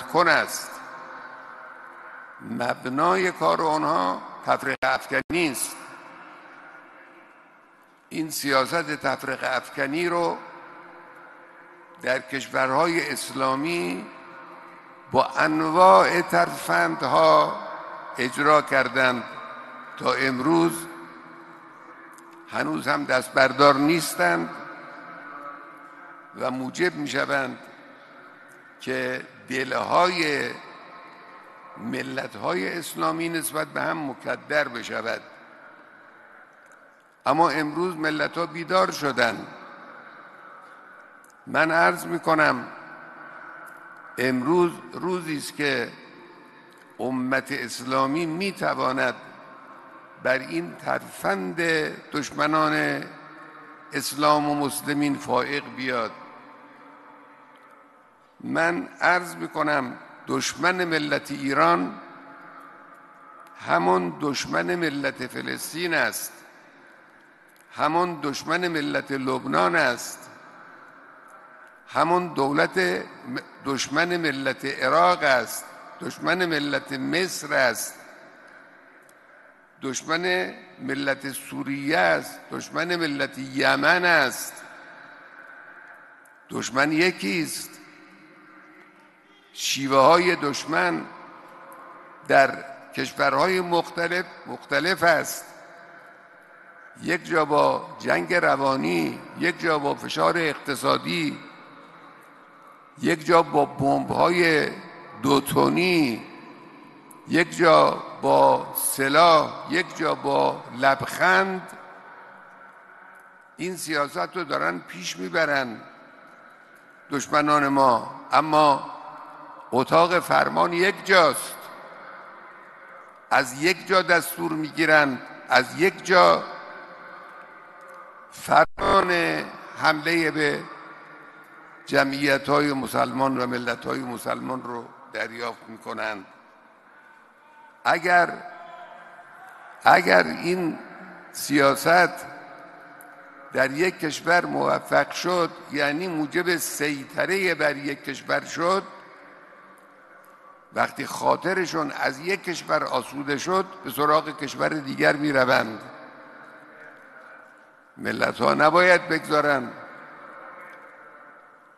کن است. مبنای کار آنها تفرقه افکنی است. این سیاست تفرقه افکنی رو در کشورهای اسلامی با انواع ترفندها اجرا کردند. تا امروز هنوز هم دست بردار نیستند و موجب می شوند که دلهای ملتهای اسلامی نسبت به هم مکدر بشود. اما امروز ملتها بیدار شدند. من عرض می کنم امروز روزی است که امت اسلامی می تواند بر این ترفند دشمنان اسلام و مسلمین فائق بیاد. من عرض می کنم دشمن ملت ایران همان دشمن ملت فلسطین است، همان دشمن ملت لبنان است، همان دشمن ملت عراق است، دشمن ملت مصر است، دشمن ملت سوریه است، دشمن ملت یمن است. دشمن یکی است. شیوه های دشمن در کشورهای مختلف است. یک جا با جنگ روانی، یک جا با فشار اقتصادی، یک جا با بمب‌های 2 تنی، یک جا با سلاح، یک جا با لبخند. این سیاست رو دارن پیش میبرن دشمنان ما، اما اتاق فرمان یک جاست. از یک جا دستور میگیرن، از یک جا فرمان حمله به جمعیت‌های مسلمان و ملت‌های مسلمان رو دریافت میکنند. اگر این سیاست در یک کشور موفق شد، یعنی موجب سیطره بر یک کشور شد، وقتی خاطرشون از یک کشور آسوده شد به سراغ کشور دیگر می روند. ملت ها نباید بگذارند.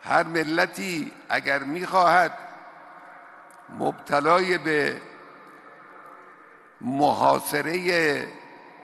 هر ملتی اگر می خواهد مبتلای به محاصره